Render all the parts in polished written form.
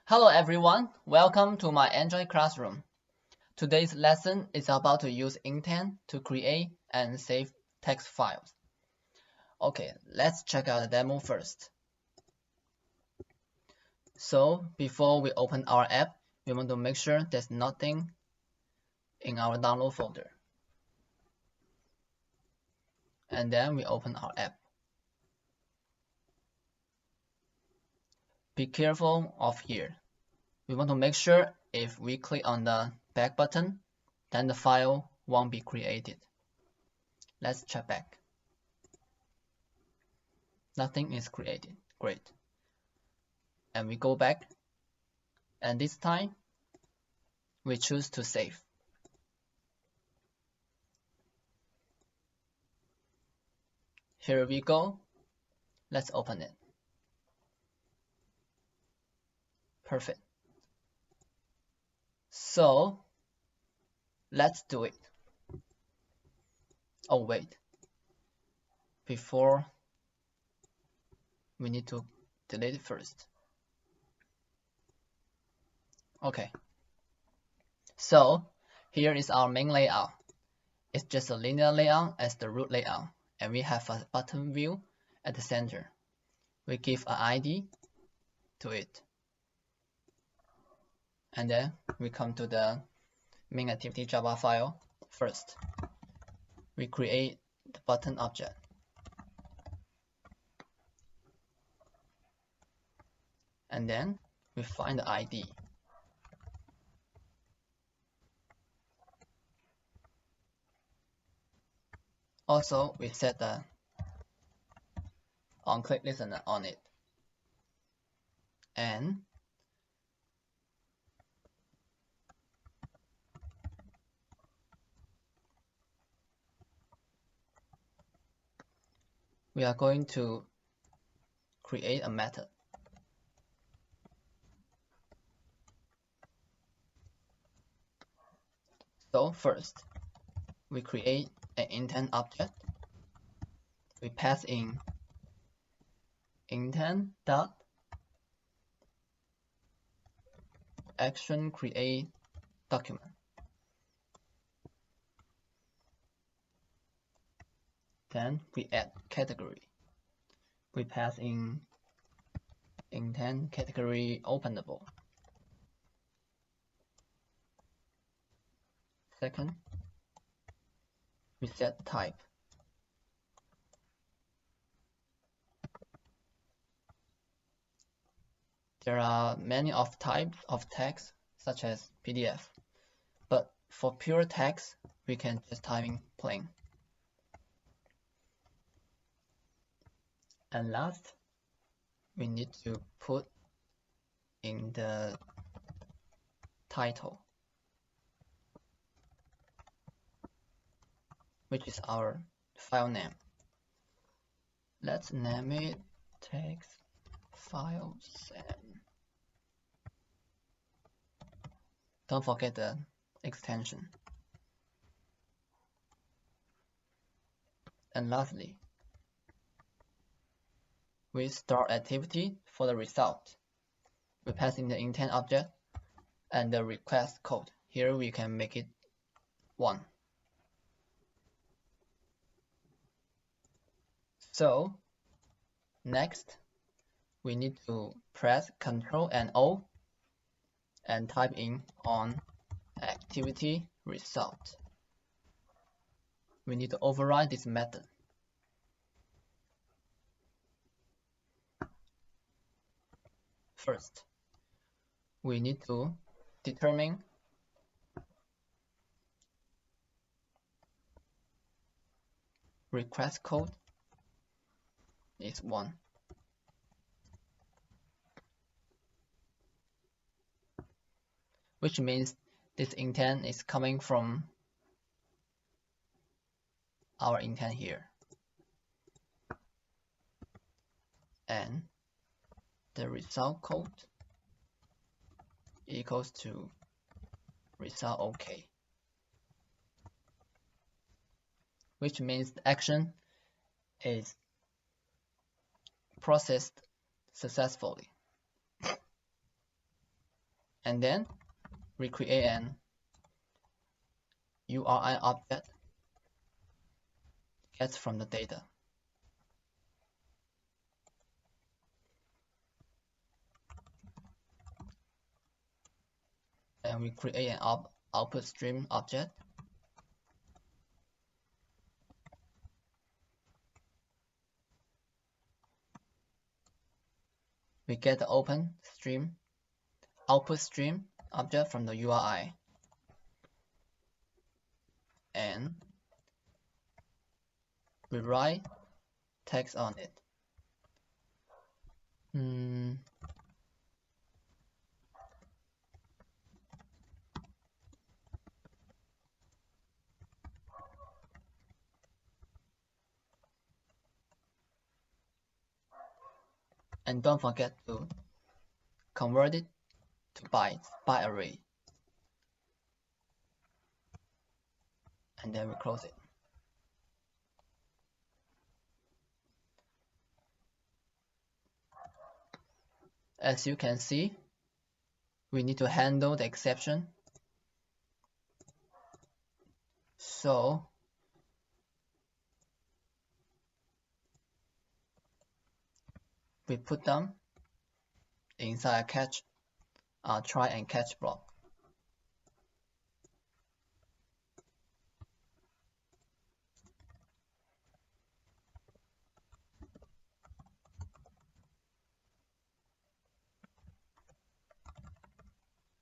Hello everyone, welcome to my Android classroom. Today's lesson is about to use Intent to create and save text files. Okay, let's check out the demo first. So before we open our app, we want to make sure there's nothing in our download folder. And then we open our app. Be careful of here. We want to make sure if we click on the back button, then the file won't be created. Let's check back. Nothing is created. Great. And we go back, and this time we choose to save. Here we go. Let's open it. Perfect. So let's do it. Oh wait, before we need to delete it first. Okay, so here is our main layout. It's just a linear layout as the root layout, and we have a button view at the center. We give an ID to it, and then we come to the main activity Java file first. We create the button object. And then we find the ID. Also, we set the onClick listener on it. And we are going to create a method. So first, we create an intent object. We pass in intent dot action create document. Then we add category. We pass in intent category openable. Second, we set type. There are many of types of text such as PDF, but for pure text, we can just type in plain. And last, we need to put in the title, which is our file name. Let's name it text files, and don't forget the extension. And lastly, we start activity for the result. We pass in the intent object and the request code. Here we can make it 1. So next, we need to press Ctrl and O and type in on activity result. We need to override this method. First, we need to determine request code is 1. Which means this intent is coming from our intent here. And the result code equals to result OK. Which means the action is processed successfully. And then we create an URI object gets from the data. And we create an output stream object. We get the output stream object from the URI. And we write text on it. And don't forget to convert it to bytes by array. And then we close it. As you can see, we need to handle the exception. So we put them inside a try and catch block.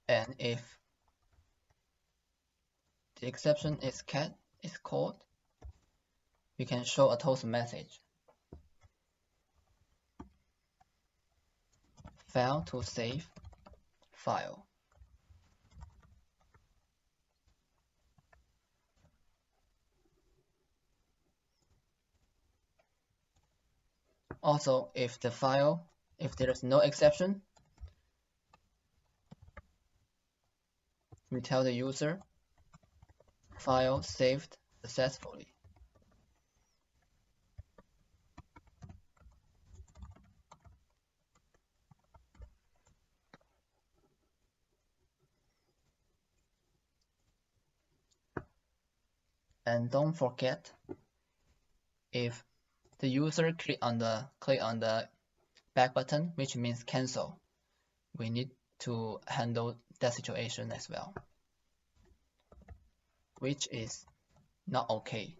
And if the exception is called, we can show a toast message. Fail to save file. Also, if there is no exception, we tell the user file saved successfully. And don't forget, if the user click on the back button, which means cancel, we need to handle that situation as well, which is not okay.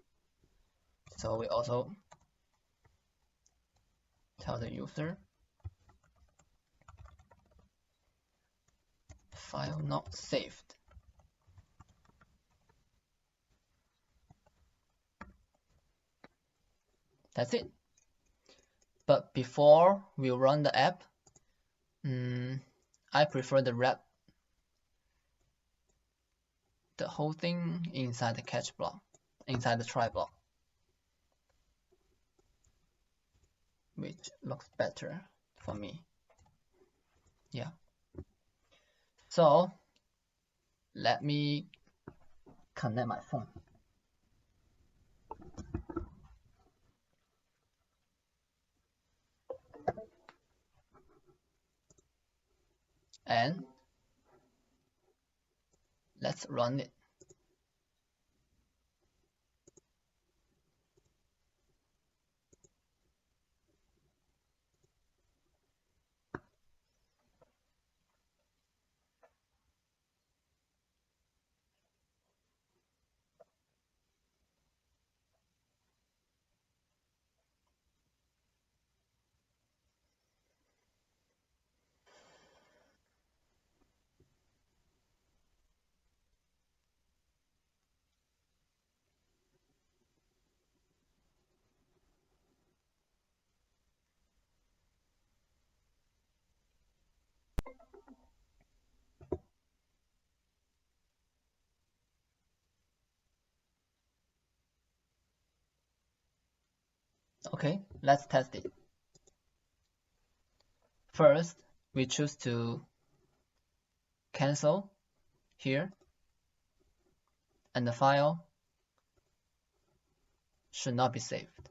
So we also tell the user file not saved. That's it. But before we run the app, I prefer to wrap the whole thing inside the catch block, inside the try block, which looks better for me. Yeah. So let me connect my phone. And let's run it. Okay, let's test it. First, we choose to cancel here, and the file should not be saved.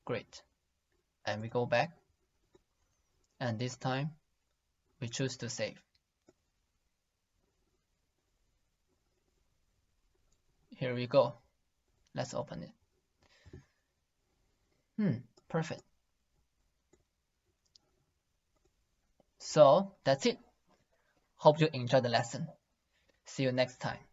Great. And we go back, and this time we choose to save. here we go. Let's open it. Perfect. So that's it. Hope you enjoyed the lesson. See you next time.